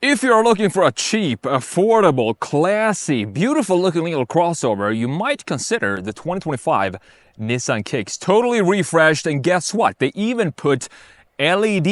If you're looking for a cheap, affordable, classy, beautiful looking little crossover, you might consider the 2025 Nissan Kicks. Totally refreshed, and guess what? They even put LED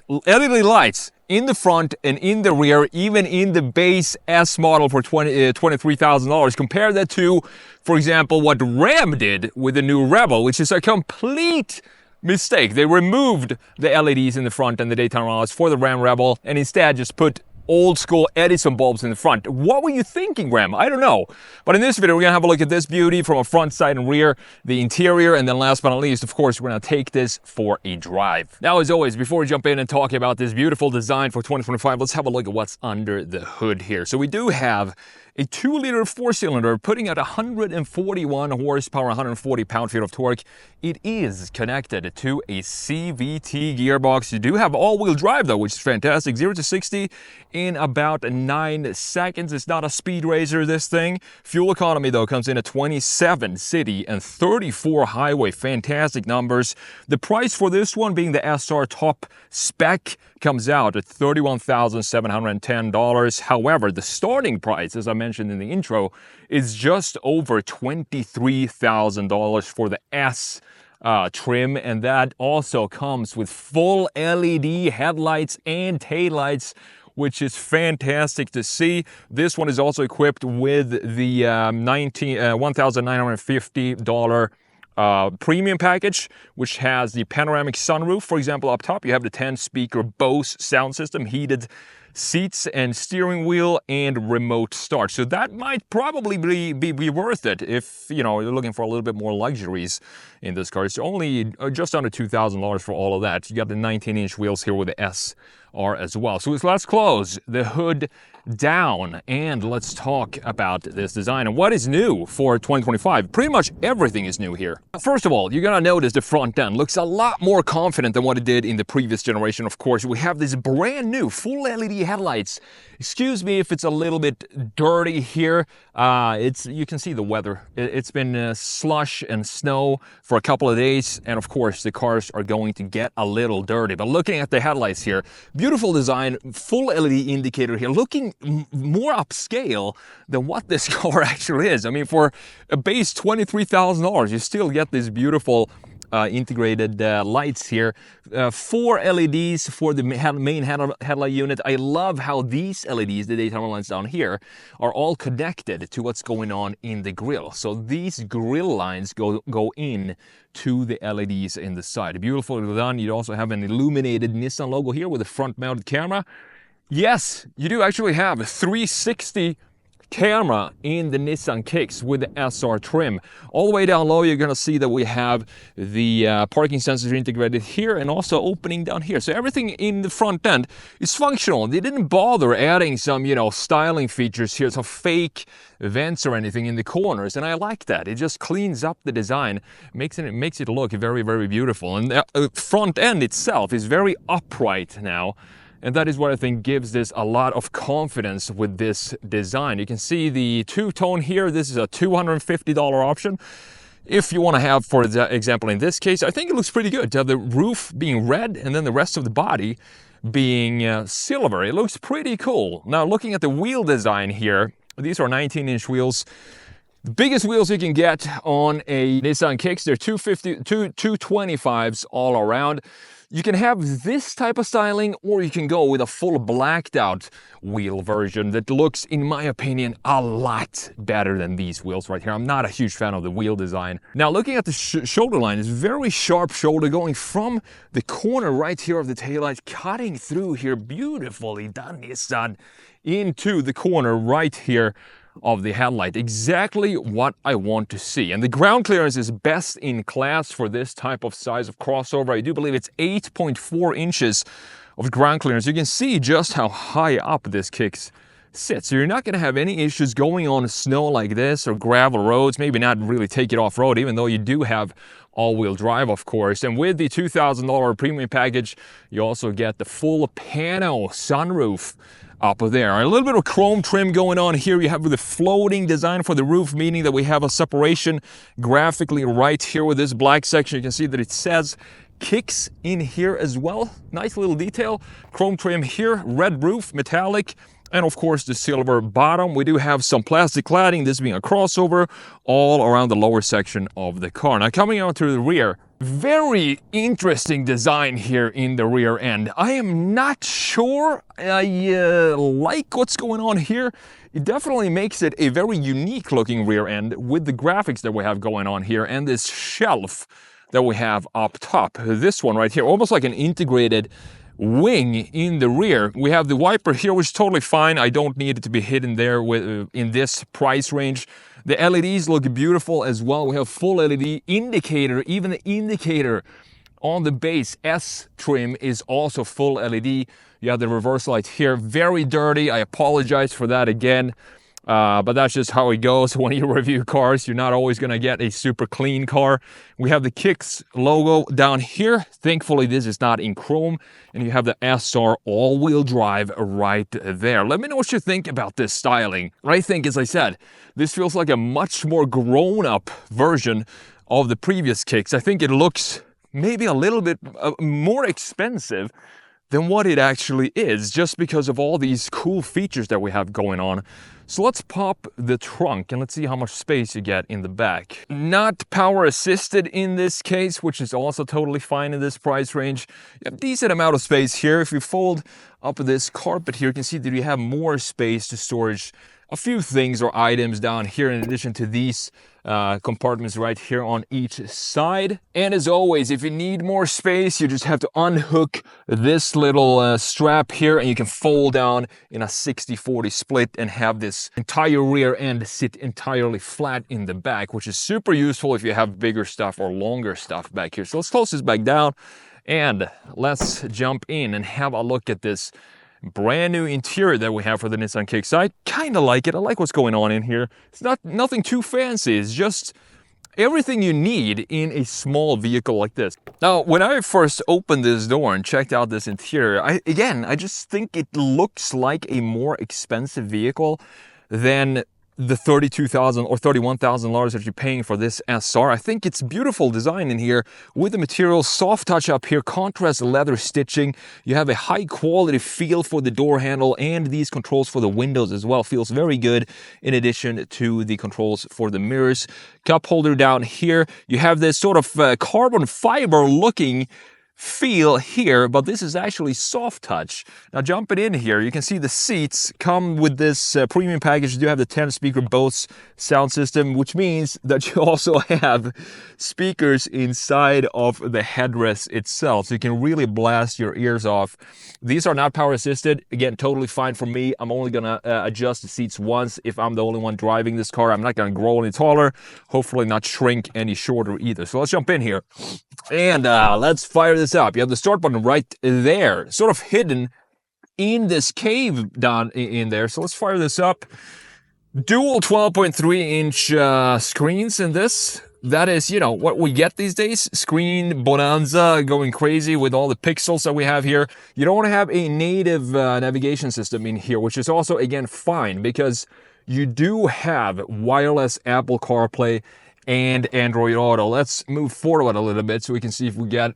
lights in the front and in the rear, even in the base S model for $23,000. Compare that to, for example, what Ram did with the new Rebel, which is a complete mistake. They removed the LEDs in the front and the daytime runouts for the Ram Rebel and instead just put old school Edison bulbs in the front. What were you thinking, Ram? I don't know. But in this video, we're gonna have a look at this beauty from a front, side, and rear, the interior, and then last but not least, of course, we're gonna take this for a drive. Now, as always, before we jump in and talk about this beautiful design for 2025, let's have a look at what's under the hood here. So we do have a 2-liter 4-cylinder putting out 141 horsepower, 140 pound-feet of torque. It is connected to a CVT gearbox. You do have all-wheel drive though, which is fantastic. 0 to 60 in about 9 seconds. It's not a speed racer, this thing. Fuel economy though comes in at 27 city and 34 highway. Fantastic numbers. The price for this one, being the SR top spec, comes out at $31,710. However, the starting price, as I mentioned in the intro, is just over $23,000 for the S trim, and that also comes with full LED headlights and taillights, which is fantastic to see. This one is also equipped with the $1,950 premium package, which has the panoramic sunroof. For example, up top you have the 10-speaker Bose sound system, heated seats and steering wheel, and remote start. So that might probably be worth it if, you know, you're looking for a little bit more luxuries in this car. It's only just under $2,000 for all of that. You got the 19-inch wheels here with the SR as well. So let's close the hood down and let's talk about this design and what is new for 2025. Pretty much everything is new here. First of all, you're gonna notice the front end looks a lot more confident than what it did in the previous generation. Of course, we have this brand new full LED headlights. Excuse me if it's a little bit dirty here. You can see the weather. It's been slush and snow for a couple of days, and of course the cars are going to get a little dirty. But looking at the headlights here, beautiful design, full LED indicator here, looking more upscale than what this car actually is. I mean, for a base $23,000, you still get this beautiful integrated lights here. 4 LEDs for the main headlight unit. I love how these LEDs, the daytime lights down here, are all connected to what's going on in the grille. So these grille lines go in to the LEDs in the side. Beautifully done. You also have an illuminated Nissan logo here with a front-mounted camera. Yes, you do actually have a 360 camera in the Nissan Kicks with the SR trim. All the way down low, you're going to see that we have the parking sensors integrated here and also opening down here. So everything in the front end is functional. They didn't bother adding some, you know, styling features here, some fake vents or anything in the corners, and I like that. It just cleans up the design, makes it look very, very beautiful. And the front end itself is very upright now. And that is what I think gives this a lot of confidence with this design. You can see the two-tone here. This is a $250 option. If you want to have, for example, in this case, I think it looks pretty good to have the roof being red and then the rest of the body being silver. It looks pretty cool. Now, looking at the wheel design here, these are 19-inch wheels. The biggest wheels you can get on a Nissan Kicks, they're 225s all around. You can have this type of styling, or you can go with a full blacked out wheel version that looks, in my opinion, a lot better than these wheels right here. I'm not a huge fan of the wheel design. Now, looking at the shoulder line, it's very sharp shoulder going from the corner right here of the taillight, cutting through here, beautifully done, Nissan, into the corner right here of the headlight. Exactly what I want to see. And the ground clearance is best in class for this type of size of crossover. I do believe it's 8.4 inches of ground clearance. You can see just how high up this Kicks sits. So you're not going to have any issues going on snow like this or gravel roads, maybe not really take it off-road, even though you do have all-wheel drive, of course. And with the $2,000 premium package, you also get the full pano sunroof up there. A little bit of chrome trim going on here. You have the floating design for the roof, meaning that we have a separation graphically right here with this black section. You can see that it says kicks in here as well. Nice little detail. Chrome trim here, red roof, metallic, and of course the silver bottom. We do have some plastic cladding, this being a crossover, all around the lower section of the car. Now coming out to the rear, very interesting design here in the rear end. I am not sure I like what's going on here. It definitely makes it a very unique looking rear end with the graphics that we have going on here and this shelf that we have up top. This one right here, almost like an integrated wing in the rear. We have the wiper here, which is totally fine. I don't need it to be hidden there with in this price range. The LEDs look beautiful as well. We have full LED indicator. Even the indicator on the base S trim is also full LED. You have the reverse light here. Very dirty. I apologize for that again. But that's just how it goes when you review cars. You're not always going to get a super clean car. We have the Kicks logo down here. Thankfully, this is not in chrome. And you have the SR all-wheel drive right there. Let me know what you think about this styling. I think, as I said, this feels like a much more grown-up version of the previous Kicks. I think it looks maybe a little bit more expensive than what it actually is, just because of all these cool features that we have going on. So let's pop the trunk and let's see how much space you get in the back. Not power assisted in this case, which is also totally fine in this price range. You have a decent amount of space here. If you fold up this carpet here, you can see that you have more space to storage a few things or items down here in addition to these compartments right here on each side. And as always, if you need more space, you just have to unhook this little strap here and you can fold down in a 60-40 split and have this entire rear end sit entirely flat in the back, which is super useful if you have bigger stuff or longer stuff back here. So let's close this back down and let's jump in and have a look at this brand new interior that we have for the Nissan Kicks. I kind of like it. I like what's going on in here. It's nothing too fancy. It's just everything you need in a small vehicle like this. Now, when I first opened this door and checked out this interior, I just think it looks like a more expensive vehicle than the $32,000 or $31,000 that you're paying for this SR. I think it's beautiful design in here with the material, soft touch up here, contrast leather stitching. You have a high quality feel for the door handle and these controls for the windows as well. Feels very good in addition to the controls for the mirrors. Cup holder down here. You have this sort of carbon fiber looking feel here, but this is actually soft touch. Now jumping in here, you can see the seats come with this premium package. You do have the 10-speaker Bose sound system, which means that you also have speakers inside of the headrest itself, so you can really blast your ears off. These are not power assisted. Again, totally fine for me. I'm only gonna adjust the seats once if I'm the only one driving this car. I'm not gonna grow any taller, hopefully not shrink any shorter either. So let's jump in here and let's fire this up. You have the start button right there, sort of hidden in this cave down in there. So let's fire this up. Dual 12.3-inch screens in this. That is, you know, what we get these days. Screen bonanza going crazy with all the pixels that we have here. You don't want to have a native navigation system in here, which is also, again, fine because you do have wireless Apple CarPlay and Android Auto. Let's move forward a little bit so we can see if we get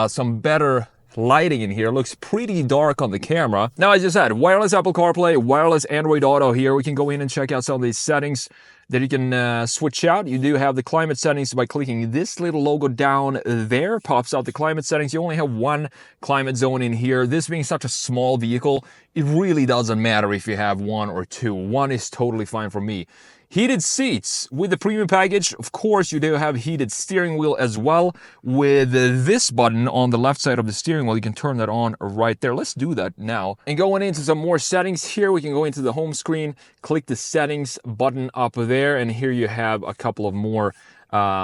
some better lighting in here. It looks pretty dark on the camera. Now, as I said, wireless Apple CarPlay, wireless Android Auto here. We can go in and check out some of these settings that you can switch out. You do have the climate settings by clicking this little logo down there. Pops out the climate settings. You only have one climate zone in here. This being such a small vehicle, it really doesn't matter if you have one or two. One is totally fine for me. Heated seats with the premium package. Of course, you do have heated steering wheel as well. With this button on the left side of the steering wheel, you can turn that on right there. Let's do that now. And going into some more settings here, we can go into the home screen, click the settings button up there, and here you have a couple of more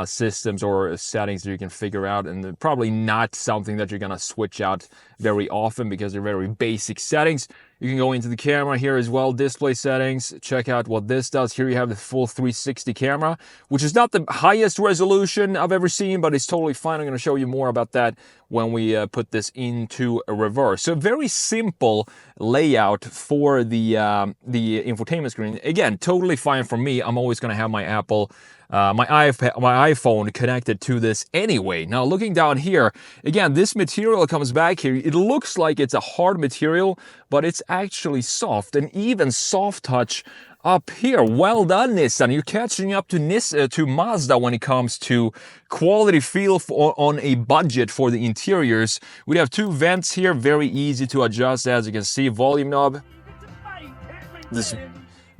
systems or settings that you can figure out, and probably not something that you're gonna switch out very often because they're very basic settings. You can go into the camera here as well, display settings, check out what this does. Here you have the full 360 camera, which is not the highest resolution I've ever seen, but it's totally fine. I'm gonna show you more about that when we put this into a reverse. So very simple layout for the infotainment screen. Again, totally fine for me. I'm always going to have my Apple, my iPhone connected to this anyway. Now looking down here, again, this material comes back here. It looks like it's a hard material, but it's actually soft, and even soft touch up here. Well done, Nissan. You're catching up to Mazda when it comes to quality feel on a budget for the interiors. We have 2 vents here, very easy to adjust, as you can see. Volume knob. This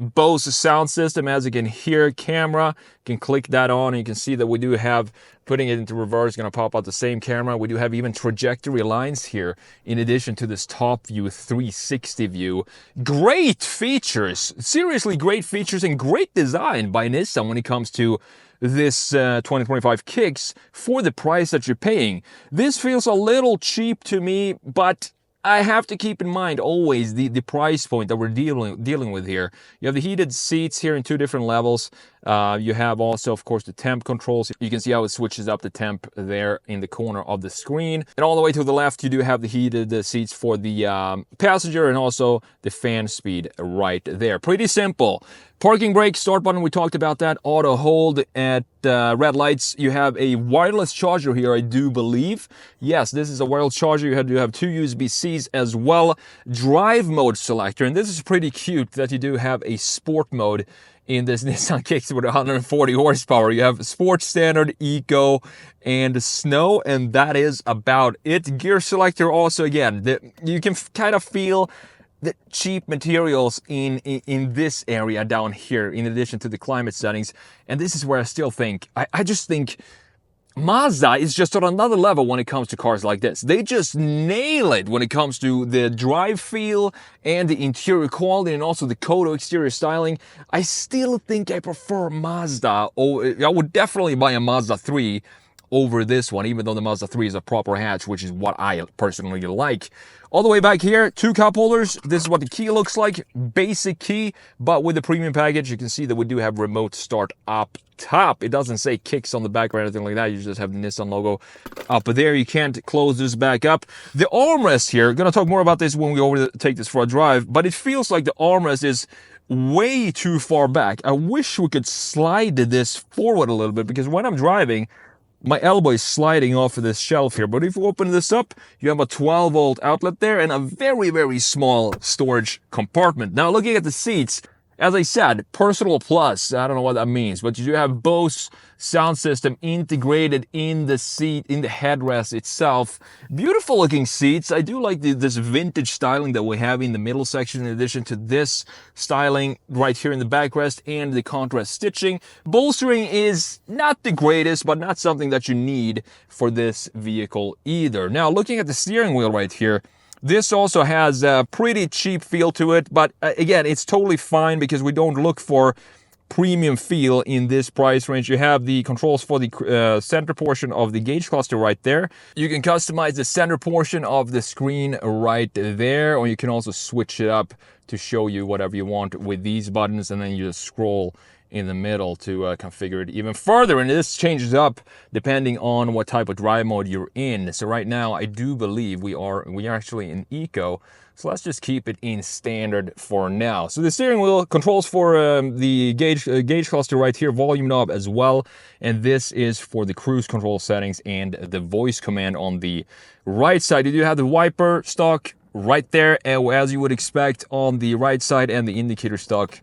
Bose sound system, as you can hear. Camera, you can click that on, and you can see that we do have, putting it into reverse, going to pop out the same camera. We do have even trajectory lines here, in addition to this top view, 360 view. Great features, seriously great features, and great design by Nissan when it comes to this 2025 Kicks for the price that you're paying. This feels a little cheap to me, but I have to keep in mind always the price point that we're dealing with here. You have the heated seats here in 2 different levels. You have also, of course, the temp controls. You can see how it switches up the temp there in the corner of the screen. And all the way to the left, you do have the heated seats for the passenger, and also the fan speed right there. Pretty simple. Parking brake, start button, we talked about that. Auto hold at red lights. You have a wireless charger here, I do believe. Yes, this is a wireless charger. You have 2 USB-Cs as well. Drive mode selector, and this is pretty cute that you do have a sport mode in this Nissan Kicks with 140 horsepower. You have Sport, Standard, Eco, and Snow, and that is about it. Gear selector also, again, you can kind of feel the cheap materials in this area down here, in addition to the climate settings. And this is where I still think, I just think Mazda is just on another level when it comes to cars like this. They just nail it when it comes to the drive feel and the interior quality, and also the Kodo exterior styling. I still think I prefer Mazda. I would definitely buy a Mazda 3 over this one, even though the Mazda 3 is a proper hatch, which is what I personally like. All the way back here, 2 cup holders. This is what the key looks like. Basic key, but with the premium package, you can see that we do have remote start up top. It doesn't say Kicks on the back or anything like that. You just have the Nissan logo up there. You can't close this back up. The armrest here, going to talk more about this when we take this for a drive, but it feels like the armrest is way too far back. I wish we could slide this forward a little bit, because when I'm driving, my elbow is sliding off of this shelf here. But if you open this up, you have a 12-volt outlet there and a very, very small storage compartment. Now, looking at the seats, as I said, personal plus. I don't know what that means, but you do have Bose sound system integrated in the seat, in the headrest itself. Beautiful looking seats. I do like this vintage styling that we have in the middle section, in addition to this styling right here in the backrest and the contrast stitching. Bolstering is not the greatest, but not something that you need for this vehicle either. Now, looking at the steering wheel right here, this also has a pretty cheap feel to it, but again, it's totally fine because we don't look for premium feel in this price range. You have the controls for the center portion of the gauge cluster right there. You can customize the center portion of the screen right there, or you can also switch it up to show you whatever you want with these buttons, and then you just scroll in the middle to configure it even further. And this changes up depending on what type of drive mode you're in. So right now, I do believe we are actually in Eco. So let's just keep it in standard for now. So the steering wheel controls for the gauge cluster right here, volume knob as well. And this is for the cruise control settings and the voice command on the right side. You do have the wiper stock right there, as you would expect on the right side, and the indicator stock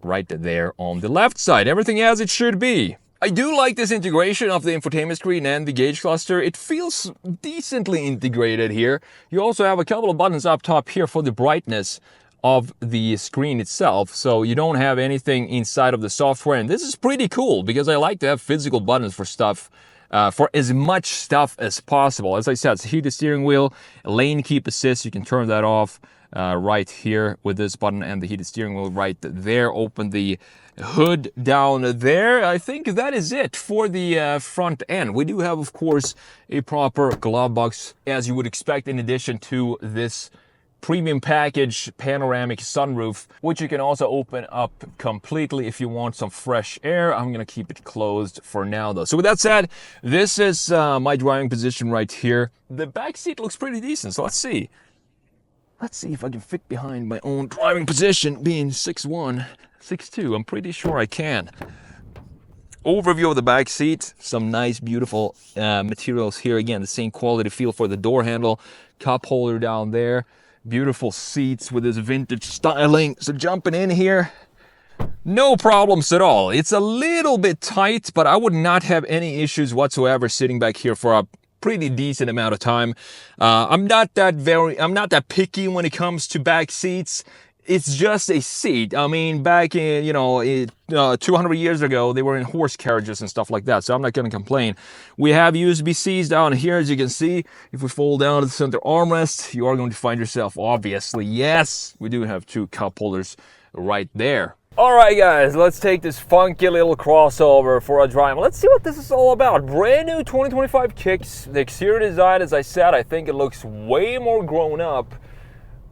right there on the left side. Everything as it should be. I do like this integration of the infotainment screen and the gauge cluster. It feels decently integrated here. You also have a couple of buttons up top here for the brightness of the screen itself, so you don't have anything inside of the software. And this is pretty cool because I like to have physical buttons for stuff, for as much stuff as possible. As I said, it's heated steering wheel, lane keep assist. You can turn that off right here with this button, and the heated steering wheel right there. Open the hood down there. I think that is it for the front end. We do have, of course, a proper glove box, as you would expect, in addition to this premium package panoramic sunroof, which you can also open up completely if you want some fresh air. I'm gonna keep it closed for now though. So with that said, this is my driving position right here. The back seat looks pretty decent, so let's see. Let's see if I can fit behind my own driving position, being 6'1", 6'2". I'm pretty sure I can. Overview of the back seat, some nice beautiful materials here. Again, the same quality feel for the door handle, cup holder down there. Beautiful seats with this vintage styling. So jumping in here, no problems at all. It's a little bit tight, but I would not have any issues whatsoever sitting back here for a pretty decent amount of time. I'm not that picky when it comes to back seats. It's just a seat. I mean, back in, 200 years ago, they were in horse carriages and stuff like that, so I'm not going to complain. We have USB-Cs down here, as you can see. If we fold down to the center armrest, you are going to find yourself, obviously, yes, we do have 2 cup holders right there. All right, guys, let's take this funky little crossover for a drive. Let's see what this is all about. Brand new 2025 kicks. The exterior design, as I said, I think it looks way more grown up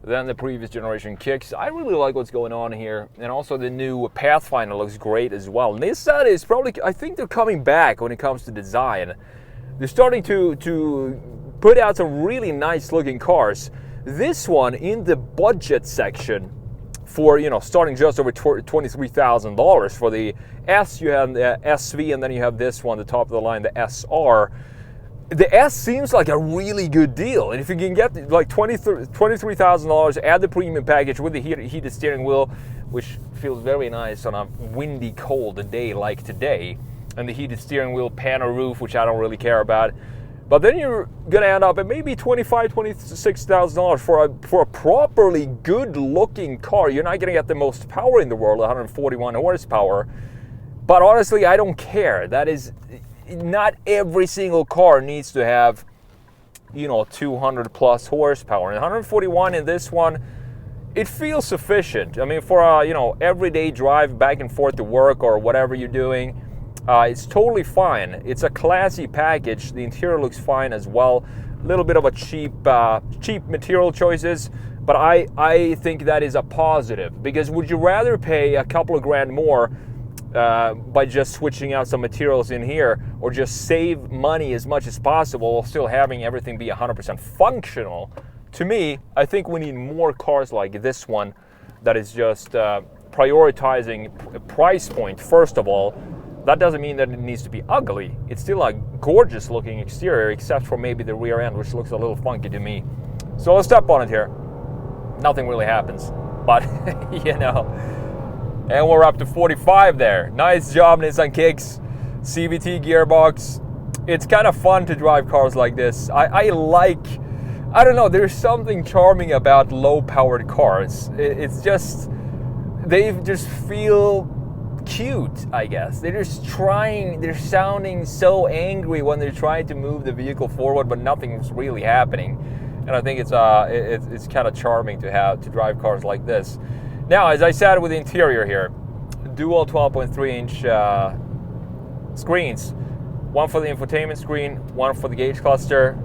than the previous generation kicks. I really like what's going on here. And also the new Pathfinder looks great as well. Nissan is probably, I think they're coming back when it comes to design. They're starting to put out some really nice looking cars. This one in the budget section for, starting just over $23,000 for the S, you have the SV, and then you have this one, the top of the line, the SR. The S seems like a really good deal, and if you can get like $23,000, add the premium package with the heated steering wheel, which feels very nice on a windy, cold day like today, and the heated steering wheel, panel roof, which I don't really care about, but then you're gonna end up at maybe $26,000 for a properly good-looking car. You're not gonna get the most power in the world, 141 horsepower, but honestly, I don't care. That is. Not every single car needs to have, 200 plus horsepower. And 141 in this one, it feels sufficient. I mean, for a, everyday drive back and forth to work or whatever you're doing, it's totally fine. It's a classy package. The interior looks fine as well. A little bit of a cheap material choices, but I think that is a positive, because would you rather pay a couple of grand more by just switching out some materials in here, or just save money as much as possible while still having everything be 100% functional? To me, I think we need more cars like this one that is just prioritizing price point first of all. That doesn't mean that it needs to be ugly. It's still a gorgeous looking exterior, except for maybe the rear end, which looks a little funky to me. So let's step on it here. Nothing really happens, but And we're up to 45 there. Nice job, Nissan Kicks. CVT gearbox. It's kind of fun to drive cars like this. I don't know, there's something charming about low-powered cars. It's just, they just feel cute, I guess. They're sounding so angry when they're trying to move the vehicle forward, but nothing's really happening. And I think it's kind of charming to drive cars like this. Now, as I said with the interior here, dual 12.3-inch screens. One for the infotainment screen, one for the gauge cluster.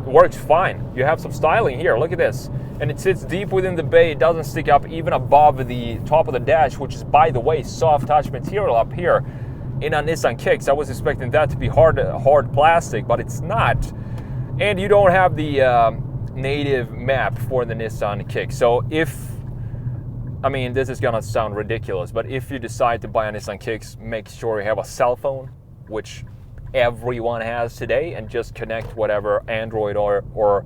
It works fine. You have some styling here, look at this. And it sits deep within the bay. It doesn't stick up even above the top of the dash, which is, by the way, soft touch material up here in a Nissan Kicks. I was expecting that to be hard plastic, but it's not. And you don't have the native map for the Nissan Kicks. So this is gonna sound ridiculous, but if you decide to buy a Nissan Kicks, make sure you have a cell phone, which everyone has today, and just connect whatever Android or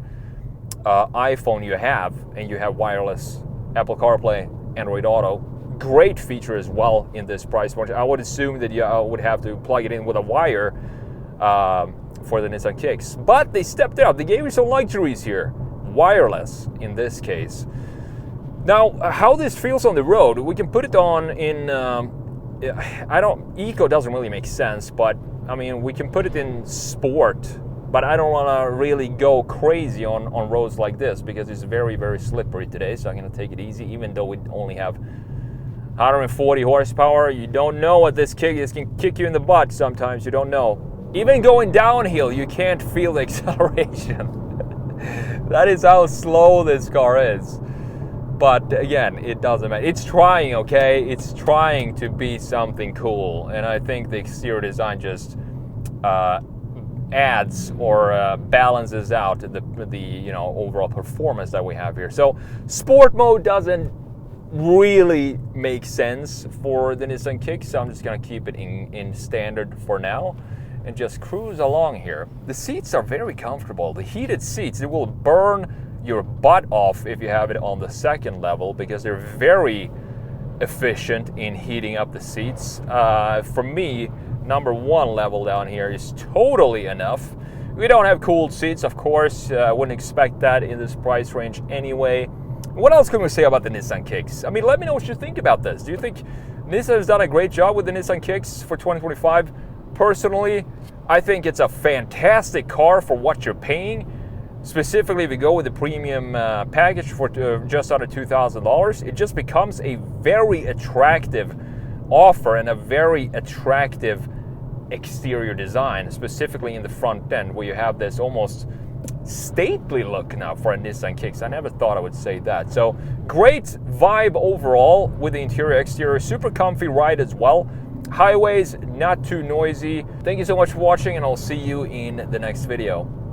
iPhone you have, and you have wireless Apple CarPlay, Android Auto. Great feature as well in this price point. I would assume that you would have to plug it in with a wire for the Nissan Kicks, but they stepped it up. They gave you some luxuries here, wireless in this case. Now, how this feels on the road, we can put it on in, eco doesn't really make sense, but we can put it in sport, but I don't want to really go crazy on roads like this, because it's very, very slippery today, so I'm going to take it easy, even though we only have 140 horsepower. You don't know what this can kick you in the butt sometimes, you don't know. Even going downhill, you can't feel the acceleration. That is how slow this car is. But again, it doesn't matter. It's trying, okay? It's trying to be something cool. And I think the exterior design just adds or balances out the you know, overall performance that we have here. So sport mode doesn't really make sense for the Nissan Kick, so I'm just gonna keep it in standard for now and just cruise along here. The seats are very comfortable. The heated seats, it will burn your butt off if you have it on the second level because they're very efficient in heating up the seats. For me, number 1 level down here is totally enough. We don't have cooled seats, of course. I wouldn't expect that in this price range anyway. What else can we say about the Nissan Kicks? I mean, let me know what you think about this. Do you think Nissan has done a great job with the Nissan Kicks for 2025? Personally, I think it's a fantastic car for what you're paying. Specifically, if you go with the premium package for just under $2,000, it just becomes a very attractive offer and a very attractive exterior design, specifically in the front end, where you have this almost stately look now for a Nissan Kicks. I never thought I would say that. So great vibe overall with the interior exterior, super comfy ride as well. Highways, not too noisy. Thank you so much for watching, and I'll see you in the next video.